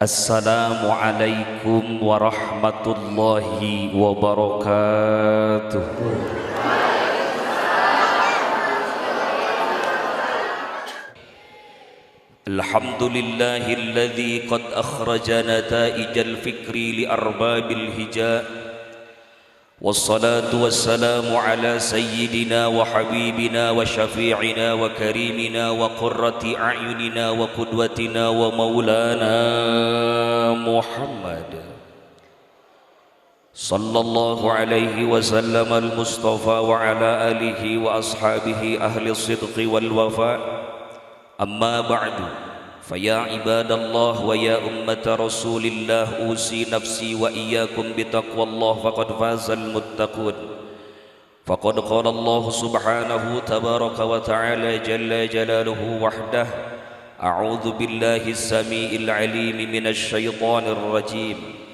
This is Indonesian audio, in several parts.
Assalamualaikum warahmatullahi wabarakatuh. Alhamdulillahilladzi qad akhraja nataijal fikri li arbabil hija. Wassalatu wassalamu ala sayyidina wa habibina wa syafi'ina wa karimina wa qurrati a'yunina wa qudwatina wa maulana Muhammad sallallahu alaihi wasallam al-mustafa wa ala alihi wa ashabihi ahli sidqi wal wafa. Amma ba'du, faya ibadallah wa ya ummata rasulillah, usi nafsi wa iyyakum bitaqwallah faqad fazal muttaqun. Faqad qala Allah subhanahu tabaraka wa ta'ala jalla jalaluhu wahdah, a'udzu billahi as-sami'il 'alim minasy syaithanir rajim.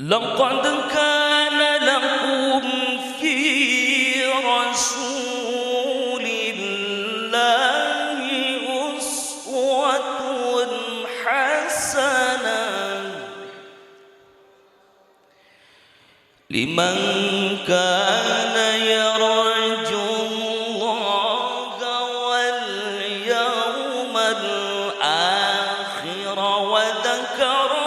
Laqad kana lakum fi rasulillahi uswatun hasanah liman kana yarjullaha wal yawmal akhir wa dzakara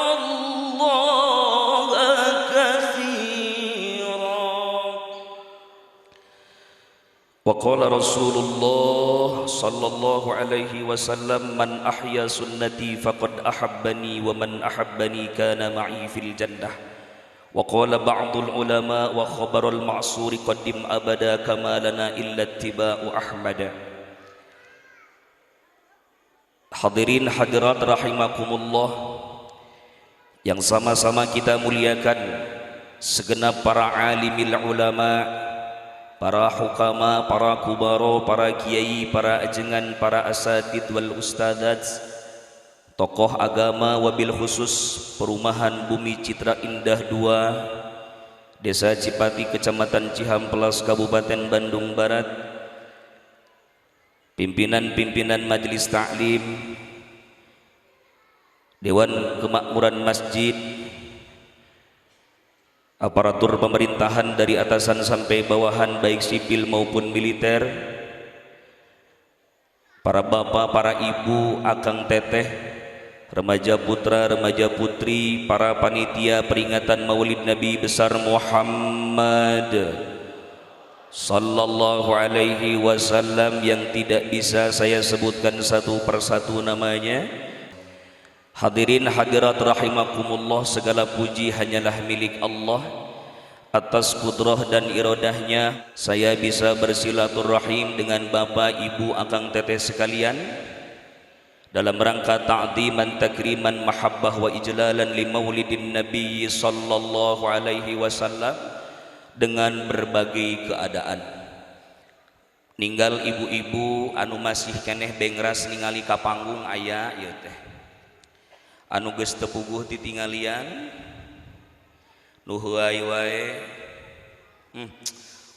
wa qala Rasulullah sallallahu alaihi wasallam, man ahya sunnati faqad ahabbani wa man ahabbani kana ma'i fil jannah. Wa qala ba'dul ulama wa khabarul ma'suri qaddim abada kama lana illa ittiba'u ahmada. Hadirin hadirat rahimakumullah, yang sama-sama kita muliakan segenap para alimil ulama, para hukama, para kubaro, para kiai, para ajengan, para asatid wal ustadzat, tokoh agama, wabil khusus Perumahan Bumi Citra Indah 2, Desa Cipati, Kecamatan Cihampelas, Kabupaten Bandung Barat, pimpinan-pimpinan majelis taklim, Dewan Kemakmuran Masjid, aparatur pemerintahan dari atasan sampai bawahan baik sipil maupun militer, para bapak, para ibu, akang teteh, remaja putra, remaja putri, para panitia peringatan Maulid Nabi besar Muhammad sallallahu alaihi wasallam yang tidak bisa saya sebutkan satu persatu namanya. Hadirin hadirat rahimakumullah, segala puji hanyalah milik Allah. Atas kudrah dan iradahnya saya bisa bersilaturahim dengan bapak, ibu, akang teteh sekalian dalam rangka ta'ziman, takriman, mahabbah wa ijlalan li maulidin nabi sallallahu alaihi wasallam dengan berbagai keadaan. Ninggal ibu-ibu anu masih keneh bengras ningali ka panggung aya ieu teh, anu geus teu puguh titingalian nu heuai wae.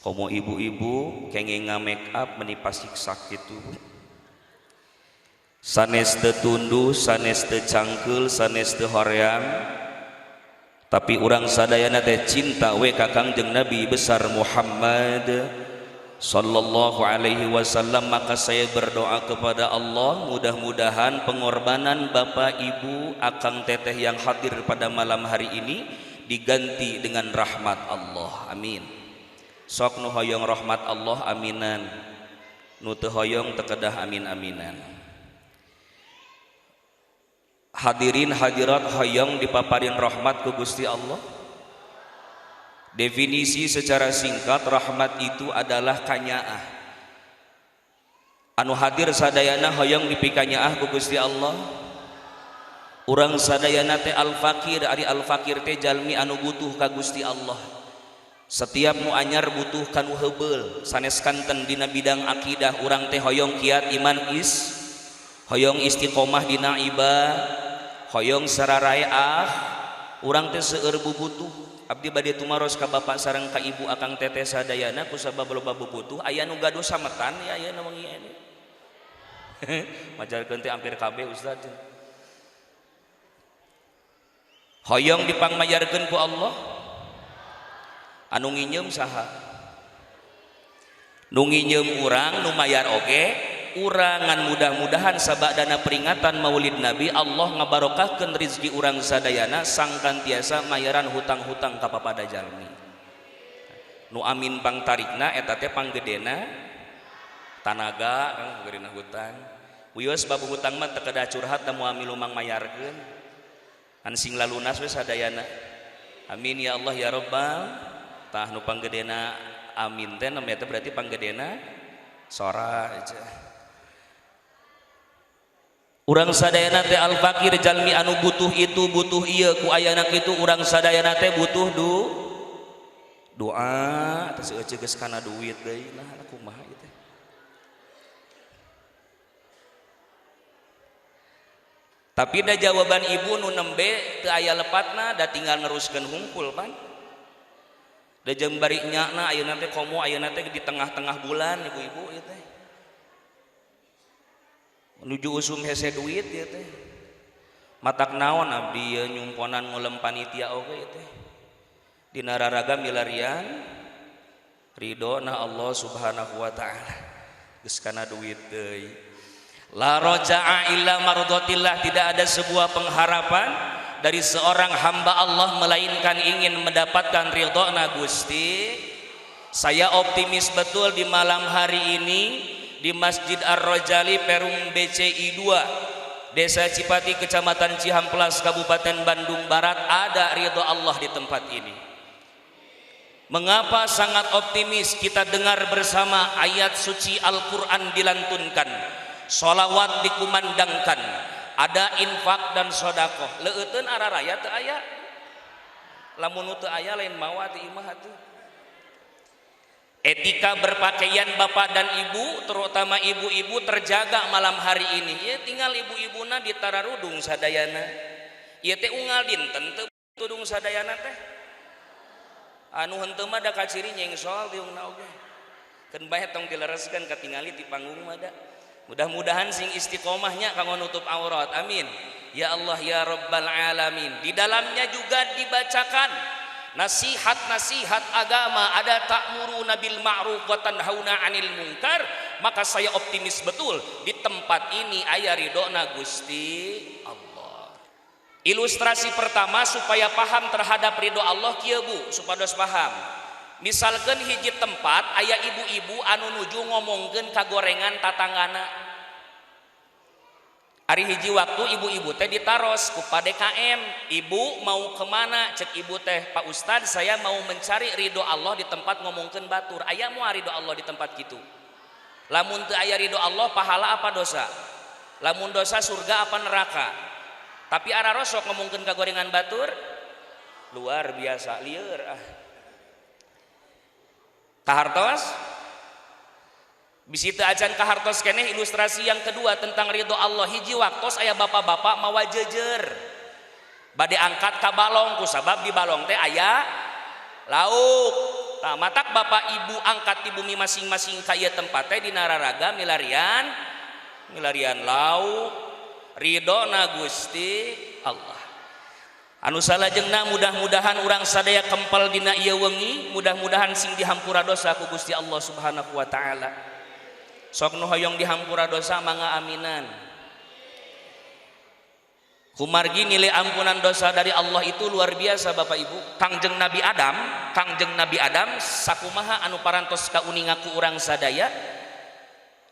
Komo ibu-ibu kenging make up meni pasiksa kitu, sanes teu tunduh, sanes teu cangkeul, sanes teu hoream, tapi urang sadayana teh cinta we ka Kangjeng Nabi besar Muhammad sallallahu alaihi wasallam. Maka saya berdoa kepada Allah, mudah-mudahan pengorbanan bapak, ibu, akang teteh yang hadir pada malam hari ini diganti dengan rahmat Allah, amin. Sok nu hoyong rahmat Allah aminan, nu teu hoyong teu kedah amin aminan. Hadirin hadirat hoyong dipaparin rahmat ku Gusti Allah. Definisi secara singkat, rahmat itu adalah kanyaah. Anu hadir sadayana hoyong dipikanyaah ku Gusti Allah. Urang sadayana teh al-fakir, ari al-fakir teh jalmi anu butuh ka Gusti Allah. Setiap nu anyar butuh kanu heubeul, sanes kanten dina bidang akidah urang teh hoyong kiat iman hoyong istiqomah dina ibadah, hoyong sararae urang teh seueur bubutuh. Abdi bade tumaros ka bapak sareng ka ibu akang teteh sadayana kusabab loba bubutuh aya nu gaduh sametan ya aya nu wengi ini. Majarkeun teh hampir kabeh ustaz. Hoyong dipangmayarkeun ku Allah. Anu nginyeum saha? Nu nginyeum urang nu mayar oge urangan. Mudah-mudahan sabadana peringatan Maulid Nabi Allah ngabarokahkeun rezeki urang sadayana sangkantiasa mayaran hutang-hutang ka papada jalmi. Nu amin pangtarikna eta teh panggedena tanaga kang geurina hutang. Wios babu hutang mah teu kedah curhat da moal milumang mayarkeun. An sing lalunas we sadayana. Amin ya Allah ya Rabbal. Tah nu panggedena amin teh namanya teh berarti panggedena sora aja. Urang sadayana teh al fakir jalmi anu butuh itu butuh ieu ku ayana kitu urang sadayana teh butuh doa teh seueur geus kana duit deui nah kumaha ieu teh. Tapi da jawaban ibu nu nembe teu aya lepatna da tinggal neruskeun hungkul pan. Da jeung bari nyana ayeuna teh komo ayeuna teh di tengah-tengah bulan ibu-ibu ieu teh. Menuju usum hese duit ya teh matak naon abdi nyumponan ngulem panitia oge teh dina raraga milarian ridho na Allah subhanahu wa ta'ala geus kana duit deui. La roja'a illa mardotillah, tidak ada sebuah pengharapan dari seorang hamba Allah melainkan ingin mendapatkan ridho na Gusti. Saya optimis betul di malam hari ini di Masjid Ar-Rajali Perum BCI 2 Desa Cipati Kecamatan Cihamplas Kabupaten Bandung Barat ada ridho Allah di tempat ini. Mengapa sangat optimis? Kita dengar bersama ayat suci Al-Quran dilantunkan, sholawat dikumandangkan, ada infak dan sodakoh. Leueteun araraya teu aya, lamun teu aya lain mawa ti imah atuh. Etika berpakaian bapak dan ibu, terutama ibu-ibu terjaga malam hari ini. Ya tinggal ibu-ibuna di tararudung sadayana. Ieu teh unggal dinten teu tudung sadayana teh. Anu henteu mah da kaciri nyengsol diungna oge. Keun bae tong dilereskeun katingali ti panggung mah da. Mudah-mudahan sing istiqomahnya kanggo nutup aurat. Amin. Ya Allah ya Rabbal alamin. Di dalamnya juga dibacakan nasihat-nasihat agama, ada ta'muruna bil ma'ruf wa tanhauna 'anil munkar. Maka saya optimis betul di tempat ini aya ridona Gusti Allah. Ilustrasi pertama supaya paham terhadap ridho Allah kieu Bu, supados paham. Misalkan hiji tempat aya ibu-ibu anu nuju ngomongkeun kagorengan tatanggana. Hari hiji waktu ibu-ibu teh ditaros ku PDKM. Ibu mau kemana? Cek ibu teh, Pak Ustad saya mau mencari ridho Allah di tempat ngomongkeun batur. Aya moal ridho Allah di tempat kitu. Lamun teu aya ridho Allah pahala apa dosa? Lamun dosa surga apa neraka? Tapi araros sok ngomongkeun kagorengan batur luar biasa lieur ah. Kahartos bisi teu acan kahartos keneh. Ilustrasi yang kedua tentang ridho Allah. Hiji waktos aya bapak-bapak mawa jejer bade angkat ka balong kusabab di balong teh aya lauk. Tah matak bapak ibu angkat di bumi masing-masing ka ieu tempat teh dina raraga milarian lauk ridona Gusti Allah. Anu salajengna mudah-mudahan urang sadaya kempel dina ieu wengi, mudah-mudahan sing dihampura dosa ku Gusti Allah subhanahu wa ta'ala. Sok nu hoyong dihampura dosa mangga aminan. Kumargi nilai ampunan dosa dari Allah itu luar biasa Bapak Ibu. Kangjeng Nabi Adam sakumaha anu parantos ka uningaku urang sadaya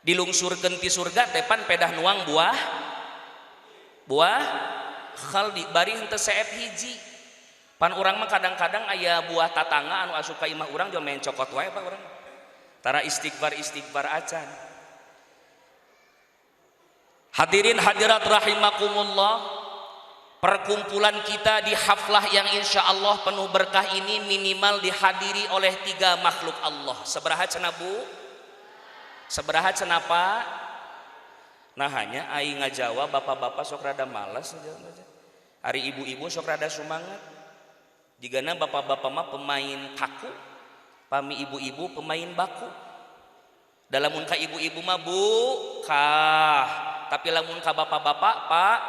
dilungsurkeun ti surga tepan pedah nuang buah khaldi bari henteu seep hiji. Pan urang mah kadang-kadang aya buah tatangga anu asup ka imah urang jeung main cokot wae Pak urang. Tara istighfar acan. Hadirin hadirat rahimakumullah, perkumpulan kita di haflah yang insya Allah penuh berkah ini minimal dihadiri oleh 3 makhluk Allah. Sabaraha cenah Bu? Sabaraha cenah Pak? Nah hanya aing ngajawab bapak-bapak sok rada malas aja. Hari ibu-ibu sok rada sumangat. Jigana bapak-bapak mah pemain kaku, pami ibu-ibu pemain baku. Dalam ka ibu-ibu mah bu kah, tapi lamun ka bapak-bapak pak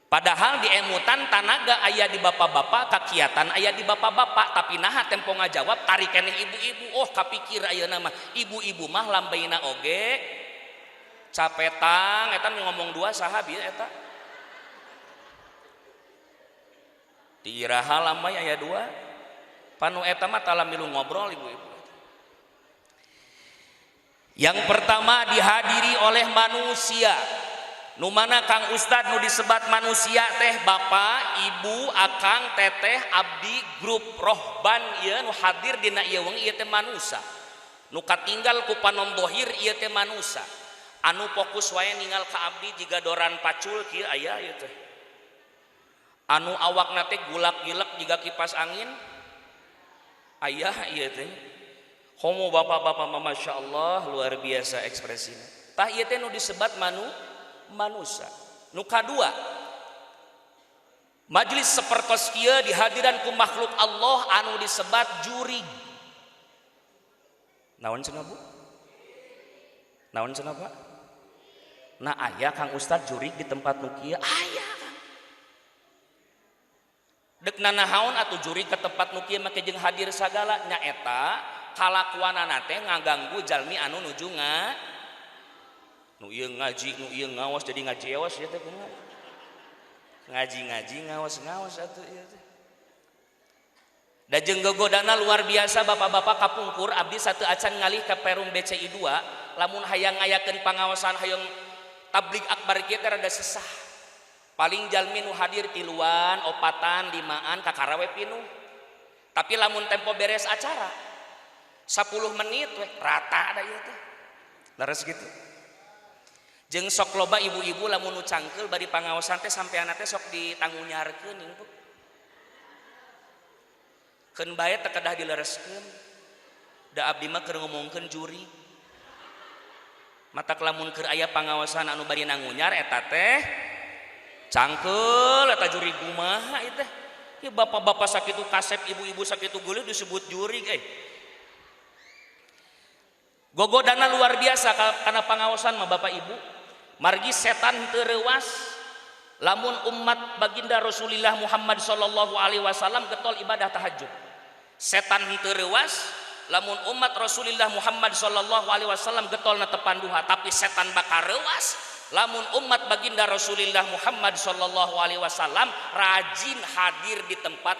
Padahal di emutan tanaga aya di bapak-bapak, kakiatan aya di bapak-bapak, tapi naha tempo ngajawab tarik keneh ibu-ibu. Oh kapikir ayeuna mah ibu-ibu mah lambaina oge capetang eta ngomong dua sahabi eta. Tiraha lambai aya dua. Panu eta mah tala milu ngobrol ibu-ibu. Yang pertama dihadiri oleh manusia. Nu mana Kang Ustad nu disebat manusia teh bapak, ibu, akang, teteh, abdi, grup rohban ieu nu hadir dina ieu wengi ieu teh manusia. Nu katinggal ku panom dohir ieu teh manusia. Anu fokus wae ninggal ka abdi jiga doran pacul kieu aya ieu teh. Anu awakna teh gulak-gilek jiga kipas angin aya ieu teh. Homo bapak-bapak mah masyaallah luar biasa ekspresinya. Tah ieu teh nu disebat manusia. Nu kadua, majelis sapertos kieu dihadiran ku makhluk Allah anu disebat jurig. Naon cenah Bu? Naon cenah Pak? Nah aya Kang Ustad jurig di tempat nu kieu aya. Dek nanahaun atuh jurig ke tempat nu kieu make jeung hadir sagala nyaeta kalakuanana teh ngaganggu jalmi anu nuju nu ieu ngaji nu ieu ngawas jadi ngaji ewas ya teh kumaha ngaji ngawas atuh ieu teh da jeung gogodana luar biasa bapak-bapak kapungkur abdi sateu acan ngalih ka Perum BCI 2 lamun hayang ngayakeun pangaosan hayang tablik akbar kieu teh rada sesah paling jalmi nu hadir tiluan opatan limaan kakarawe pinuh tapi lamun tempo beres acara 10 menit weh rata da ieu teh leres gitu. Jeung sok loba ibu-ibu lamun nu cangkeul bari pangaosan teh sampean teh sok ditanggunyarkeun ieu Bu. Keun bae teu kedah dilereskeun. Da abdi mah keur ngomongkeun juri. Matak lamun keur aya pangaosan anu bari nangunyar eta teh cangkeul eta juri kumaha ieu teh. Ieu bapak-bapak sakitu kasep ibu-ibu sakitu geuleuh disebut juri Gogodana luar biasa karena pangaosan mah Bapak Ibu. Margi setan teu reuas lamun umat baginda Rasulullah Muhammad sallallahu alaihi wasallam getol ibadah tahajud. Setan teu reuas lamun umat Rasulullah Muhammad sallallahu alaihi wasallam getol netepan duha, tapi setan bakal reuas lamun umat baginda Rasulullah Muhammad sallallahu alaihi wasallam rajin hadir di tempat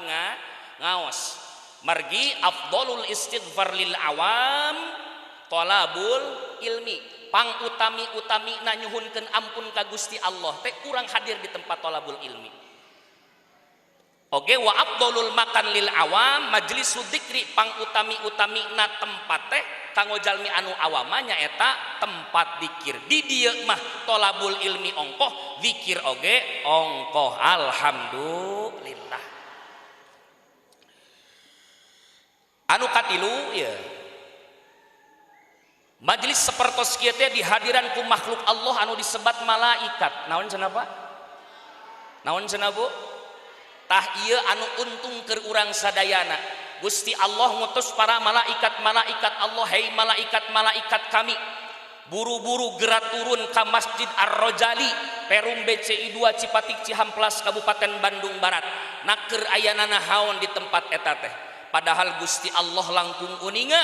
ngaos. Margi afdalul istighfar lil awam tolabul ilmi. Pang utami na nyuhunkeun ampun ka Gusti Allah teh kurang hadir di tempat tolabul ilmi. Oge wa afdalul makan lil awam majlis dzikri pang utami na tempat teh kanggo jalmi anu awama nyaeta tempat zikir. Di dieu mah tolabul ilmi ongkoh, zikir oge ongkoh. Alhamdulillah. Anu katilu ya majelis sapertos kieu teh dihadiran ku makhluk Allah anu disebat malaikat. Naon cenah Pak? Naon cenah Bu? Tah ieu anu untung keur urang sadayana. Gusti Allah ngutus para malaikat Allah, hei malaikat kami, buru-buru gerak turun ka Masjid Ar-Rojali, Perum BCI 2 Cipatik Cihamplas Kabupaten Bandung Barat. Naker ayana nahaon di tempat eta teh. Padahal Gusti Allah langkung uninga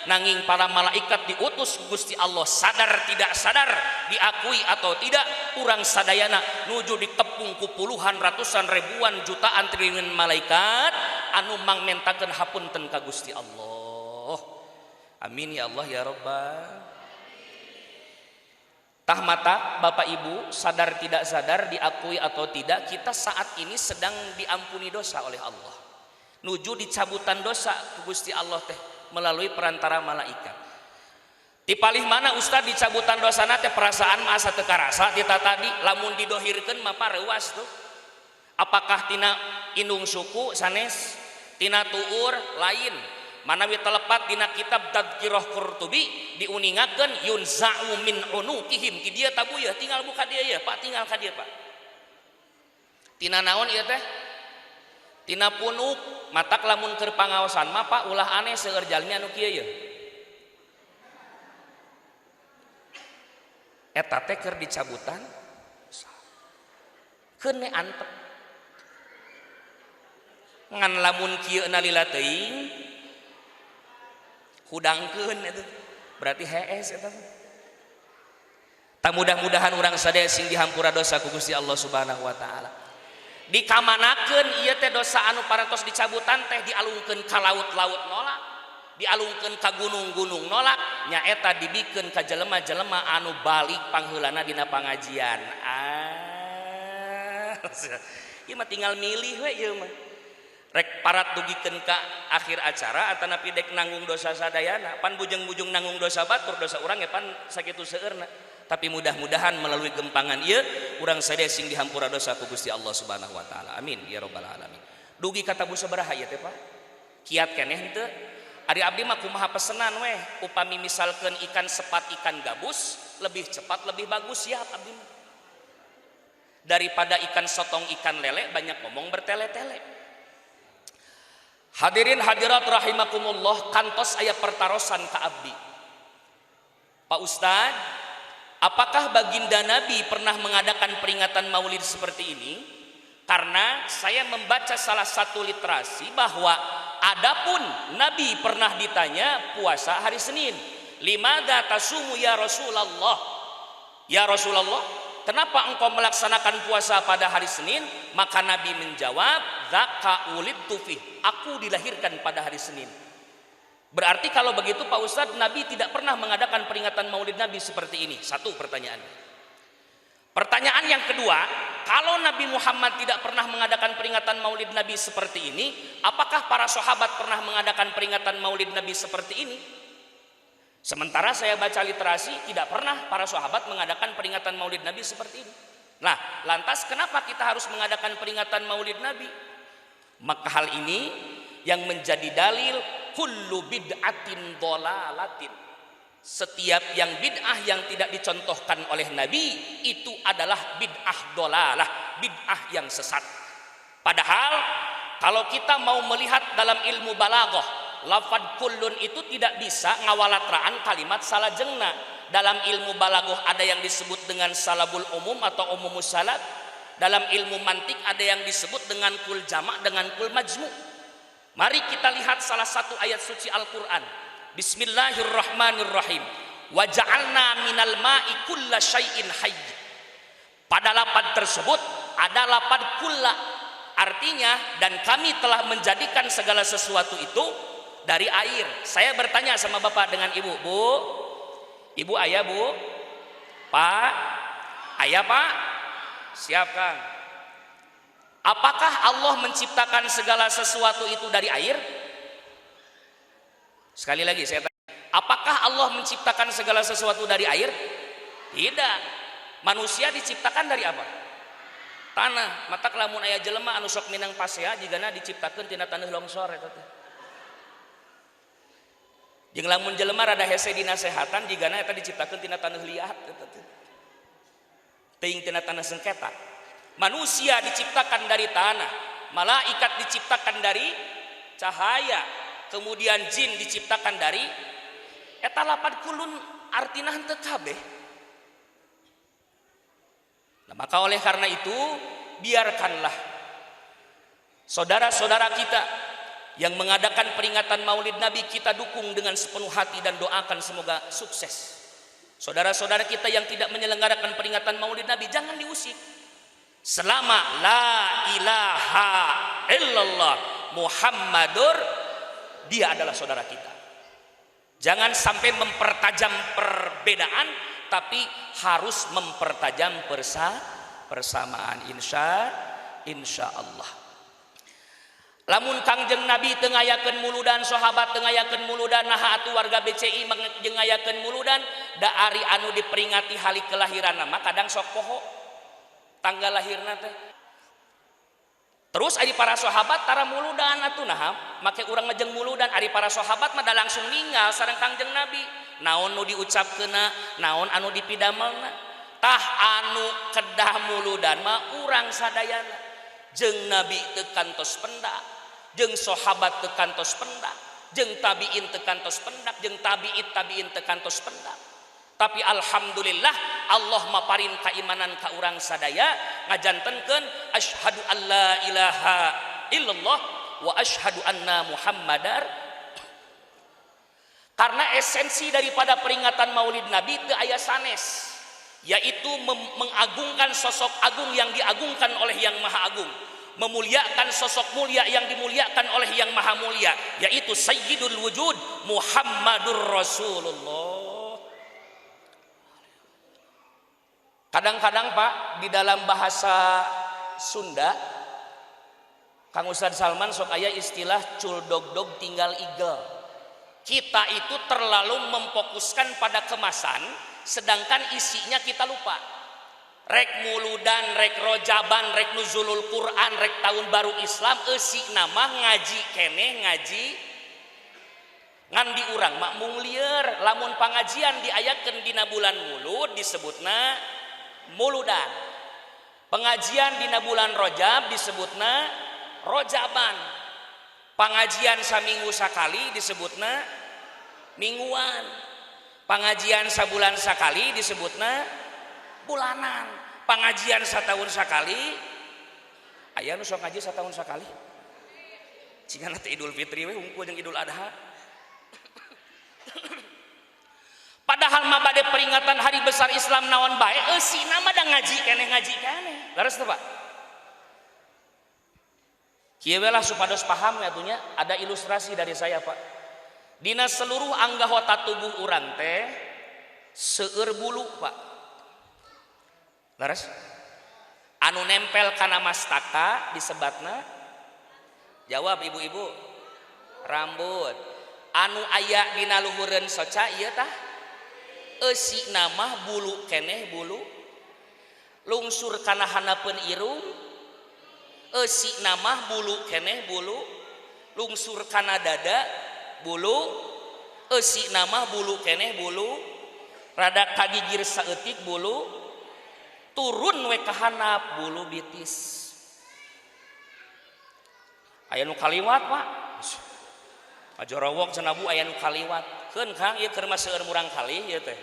nanging para malaikat diutus Gusti Allah sadar tidak sadar diakui atau tidak urang sadayana nuju dikepung ku puluhan ratusan ribuan jutaan triliun malaikat anu mangmentakeun hapunten ka Gusti Allah. Amin ya Allah ya Rabbal. Tah mata Bapak Ibu sadar tidak sadar diakui atau tidak kita saat ini sedang diampuni dosa oleh Allah. Nuju dicabutan dosa ku Gusti Allah teh melalui perantara malaikat. Ti palih mana Ustad dicabutan dosana teh perasaan mah asa teu karasa kita tadi lamun didohirkeun mah pareuas tuh. Apakah tina indung suku sanes, tina tuur lain, manawi telepat dina kitab Tadhkirah Qurtubi diuningakeun yunza'u min unukihim ti dia tabu ya tinggal buka dia ya Pak tinggal ka dia Pak tina naon ieu teh tina punuk matak lamun keur pangaosan mah Pak ulah aneh seueur jalmi anu kieu ya eta teh keur dicabutan keun antep ngan lamun kieu na lila teuing hudangkeun eta berarti hees eta tak mudah-mudahan urang sadaya sing dihampura dosa ku Gusti Allah Subhanahu wa taala dikamanakeun ieu teh dosa anu parantos dicabutan teh dialungkeun ka laut-laut nolak dialungkeun ka gunung-gunung nolak nyaeta dibikeun ka jelema-jelema anu balik pangheulana dina pangajian ieu mah tinggal milih we ieu mah rek parat dugikeun ka akhir acara atanapi dek nanggung dosa sadayana pan bujeng-bujung nanggung dosa batur dosa urang ya pan sakitu seueurna tapi mudah-mudahan melalui gempangan ieu urang sadaya sing dihampura dosa ku Gusti Allah Subhanahu wa taala amin ya rabbal alamin dugi ka tabu sabaraha ieu teh Pak kiat keneh henteu ari abdi mah kumaha pesenan weh upami misalkeun ikan sepat ikan gabus lebih cepat lebih bagus siap abdi mah daripada ikan sotong ikan lele banyak ngomong bertele-tele. Hadirin hadirat rahimakumullah kantos aya pertarosan ka abdi Pak Ustad apakah baginda Nabi pernah mengadakan peringatan maulid seperti ini karena saya membaca salah satu literasi bahwa adapun Nabi pernah ditanya puasa hari Senin limadza tasumu ya Rasulullah kenapa engkau melaksanakan puasa pada hari Senin? Maka Nabi menjawab, "Dzaka ulidtu fi." Aku dilahirkan pada hari Senin. Berarti kalau begitu Pak Ustadz, Nabi tidak pernah mengadakan peringatan Maulid Nabi seperti ini. Satu pertanyaan. Pertanyaan yang kedua, kalau Nabi Muhammad tidak pernah mengadakan peringatan Maulid Nabi seperti ini, apakah para sahabat pernah mengadakan peringatan Maulid Nabi seperti ini? Sementara saya baca literasi tidak pernah para sahabat mengadakan peringatan Maulid Nabi seperti ini. Nah, lantas kenapa kita harus mengadakan peringatan Maulid Nabi? Maka hal ini yang menjadi dalil kullu bid'atin dhalalatin. Setiap yang bid'ah yang tidak dicontohkan oleh Nabi itu adalah bid'ah dhalalah, bid'ah yang sesat. Padahal kalau kita mau melihat dalam ilmu balaghah lafad kullun itu tidak bisa ngawalatraan kalimat salajengna. Dalam ilmu balaghah ada yang disebut dengan salabul umum atau umumus salat. Dalam ilmu mantik ada yang disebut dengan kul jamak dengan kul majmu. Mari kita lihat salah satu ayat suci Al-Qur'an. Bismillahirrahmanirrahim. Wa ja'alna minal ma'i kulla syai'in hayy. Pada lafaz tersebut ada lafaz kulla, artinya dan kami telah menjadikan segala sesuatu itu dari air. Saya bertanya sama bapak dengan ibu, Bu, ibu ayah Bu, Pak, ayah Pak, siap Kang. Apakah Allah menciptakan segala sesuatu itu dari air? Sekali lagi saya tanya, apakah Allah menciptakan segala sesuatu dari air? Tidak. Manusia diciptakan dari apa? Tanah. Matak lamun aya jelema anu sok minang pasea jigana diciptakeun tina taneuh longsor eta teh. Jeung lamun jelema rada hese dina sehatan jigana eta diciptakeun tina taneuh liat eta teh. Teuing tina tanah sengketa. Manusia diciptakan dari tanah, malaikat diciptakan dari cahaya, kemudian jin diciptakan dari eta lapad kulun artina henteu kabeh. Nah, maka oleh karena itu biarkanlah saudara-saudara kita yang mengadakan peringatan Maulid Nabi kita dukung dengan sepenuh hati dan doakan semoga sukses. Saudara-saudara kita yang tidak menyelenggarakan peringatan Maulid Nabi jangan diusik. Selama la ilaha illallah Muhammadur, dia adalah saudara kita. Jangan sampai mempertajam perbedaan, tapi harus mempertajam persamaan. Insya Allah. Lamun Kangjeng Nabi tengayakeun muludan, sahabat tengayakeun muludan, nah atuh warga BCI mengayakeun muludan, da ari anu diperingati hari kelahiran mah kadang sok poho tanggal lahirna teh. Terus ari para sahabat tara muludan atuh nah make urang ngejeng muludan ari para sahabat mah da langsung ninggal sareng Kangjeng Nabi. Naon nu diucapkeuna, naon anu dipidamelna. Tah anu kedah muludan mah urang sadayana. Jeung Nabi teu kantos pendak, jeung sahabat teu kantos pendak, jeung tabiin teu kantos pendak, jeung tabiin teu kantos pendak. Tapi alhamdulillah Allah maparin keimanan ka urang sadaya ngajantenkeun asyhadu alla ilaha illallah wa asyhadu anna muhammadar. Karena esensi daripada peringatan Maulid Nabi teu aya sanes, yaitu mengagungkan sosok agung yang diagungkan oleh Yang Maha Agung, memuliakan sosok mulia yang dimuliakan oleh Yang Maha Mulia, yaitu Sayyidul Wujud Muhammadur Rasulullah. Kadang-kadang Pak di dalam bahasa Sunda Kang Ustadz Salman sok aya istilah culdog-dog tinggal igel. Kita itu terlalu memfokuskan pada kemasan sedangkan isinya kita lupa. Rek muludan, rek rojaban, rek nuzulul Quran, rek tahun baru Islam eusi nama ngaji keneh ngaji ngan di urang makmung lieur lamun pangajian diayakeun dina bulan mulud disebutna muludan. Pengajian dina bulan Rojab disebutna rojaban. Pengajian saminggu sakali disebutna mingguan. Pengajian sabulan sakali disebutna bulanan. Pengajian satahun sakali aya nu sok ngaji satahun sakali. Cingana teh Idul Fitri we hungkul jeung Idul Adha. Padahal mah bade peringatan hari besar Islam naon bae eusina mah da ngaji keneh. Leres teu Pak? Kieu we lah supados paham ya atunya ada ilustrasi dari saya Pak. Dina seluruh anggota tubuh urang teh seueur bulu Pak. Leres? Anu nempel kana mastaka disebatna jawab ibu-ibu rambut. Anu aya dina luhureun soca ieu tah eusi nama bulu keneh bulu. Lungsur kana hanapeun irung eusi nama bulu keneh bulu. Lungsur kana dada bulu eusi nama bulu keneh bulu. Rada kagigir saeutik bulu. Turun we ka handap bulu bitis. Aya nu kaliwat Pak. Ajorowok cenah Bu aya nu kaliwat. Keun Kang ieu keur mah seueur murang kali ieu teh.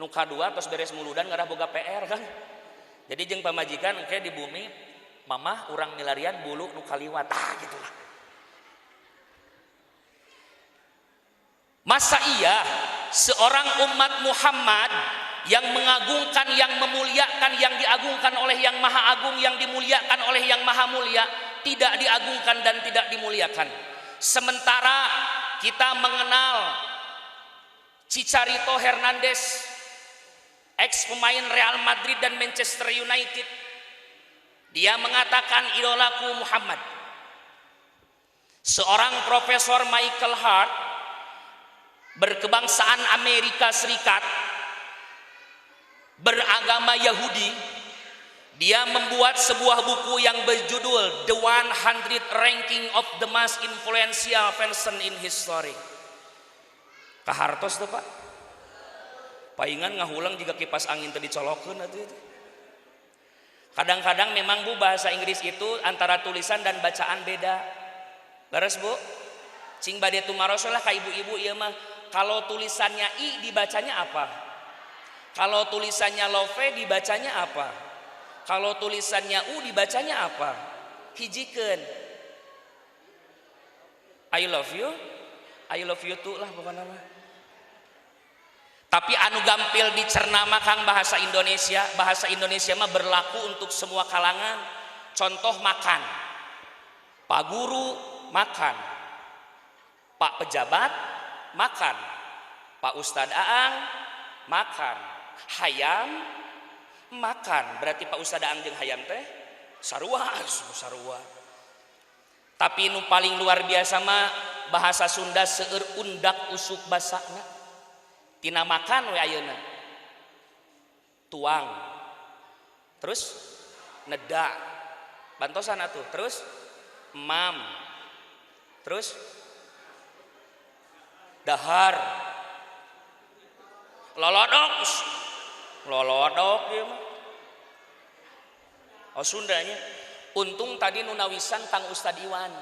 Nu kadua tos beres muludan ngarah boga PR kan. Jadi jeung pamajikan engke di bumi mamah urang milarian bulu nu kaliwat gitulah. Masa iya seorang umat Muhammad yang mengagungkan, yang memuliakan, yang diagungkan oleh Yang Maha Agung, yang dimuliakan oleh Yang Maha Mulia tidak diagungkan dan tidak dimuliakan. Sementara kita mengenal Chicharito Hernandez, ex pemain Real Madrid dan Manchester United. Dia mengatakan idolaku Muhammad. Seorang Profesor Michael Hart berkebangsaan Amerika Serikat, beragama Yahudi, dia membuat sebuah buku yang berjudul The 100 Ranking of the Most Influential Person in History. Kahartos tuh Pak. Paingan ngahulang jika kipas angin tadi colokeun atuh itu. Kadang-kadang memang Bu bahasa Inggris itu antara tulisan dan bacaan beda. Leres Bu? Cing bade tumaros lah ka ibu-ibu ieu mah kalau tulisannya I dibacanya apa? Kalau tulisannya love dibacanya apa? Kalau tulisannya U dibacanya apa? Hijikeun. I love you too lah pokoknya mah. Tapi anu gampil dicerna mah Kang bahasa Indonesia mah berlaku untuk semua kalangan. Contoh makan, Pak Guru makan, Pak Pejabat makan, Pak Ustadz Aang makan, hayam makan. Berarti Pak Ustadz Aang jeung hayam teh sarua. Tapi nu paling luar biasa mah bahasa Sunda seueur undak usuk basana. Tina makan we ayeuna tuang terus neda bantosan atuh terus Emam. Terus dahar. Lolodok. Lolodok ya mah. Oh Sundanya. Untung tadi nunawisan Kang Ustad Iwan.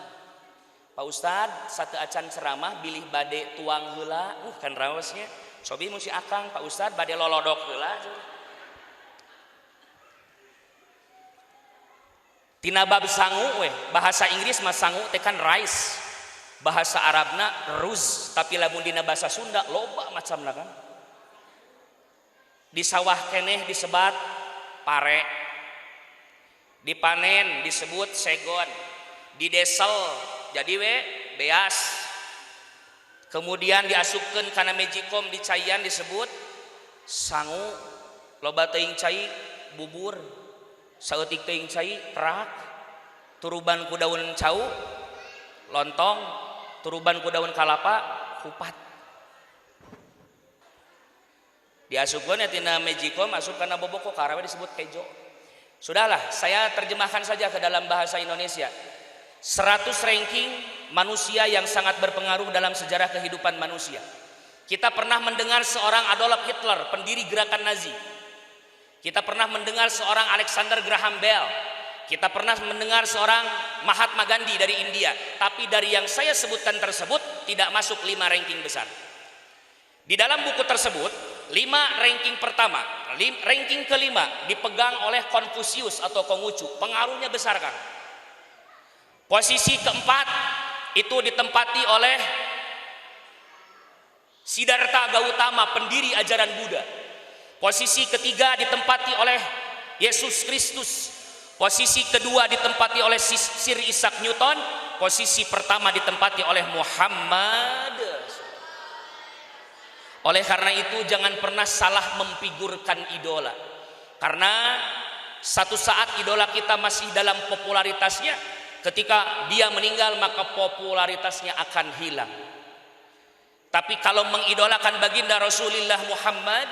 Pak Ustad satu acan ceramah bilih bade tuang heula. Kan rawasnya. Sobi musi akang Pak Ustad bade lolodok heula. Tina bab sangu we, bahasa Inggris mah sangu teh kan rice. Bahasa Arabna ruz, tapi lamun dina bahasa Sunda loba macamna kan. Di sawah keneh disebat pare. Dipanen disebut segon. Didesel jadi we beas. Kemudian diasupkeun kana mejikom di caian disebut sangu. Loba teuing cai bubur. Saeutik teuing cai rak. Turuban ku daun cau lontong, turuban ku daun kalapa kupat. Diasupkeun tina mejikom asup kana boboko karawe disebut kejo. Sudahlah, saya terjemahkan saja ke dalam bahasa Indonesia. 100 ranking manusia yang sangat berpengaruh dalam sejarah kehidupan manusia. Kita pernah mendengar seorang Adolf Hitler, pendiri gerakan Nazi. Kita pernah mendengar seorang Alexander Graham Bell. Kita pernah mendengar seorang Mahatma Gandhi dari India. Tapi dari yang saya sebutkan tersebut tidak masuk 5 ranking besar. Di dalam buku tersebut 5 ranking pertama, ranking kelima dipegang oleh Konfusius atau Konghucu. Pengaruhnya besar kan. Posisi keempat itu ditempati oleh Siddhartha Gautama, pendiri ajaran Buddha. Posisi ketiga ditempati oleh Yesus Kristus. Posisi kedua ditempati oleh Sir Isaac Newton. Posisi pertama ditempati oleh Muhammad. Oleh karena itu jangan pernah salah memfigurkan idola. Karena satu saat idola kita masih dalam popularitasnya, ketika dia meninggal maka popularitasnya akan hilang. Tapi kalau mengidolakan baginda Rasulullah Muhammad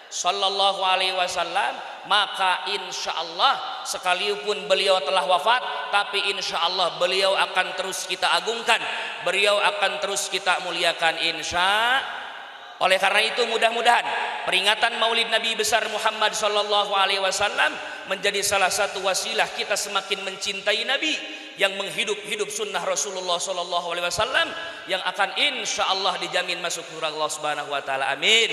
sallallahu alaihi wasallam, maka insya Allah sekalipun beliau telah wafat, tapi insya Allah beliau akan terus kita agungkan, beliau akan terus kita muliakan insya. Oleh karena itu mudah-mudahan peringatan Maulid Nabi besar Muhammad sallallahu alaihi wasallam menjadi salah satu wasilah kita semakin mencintai Nabi, yang menghidup sunnah Rasulullah sallallahu alaihi wasallam, yang akan insya Allah dijamin masuk surga Allah Subhanahu wa taala. Amin.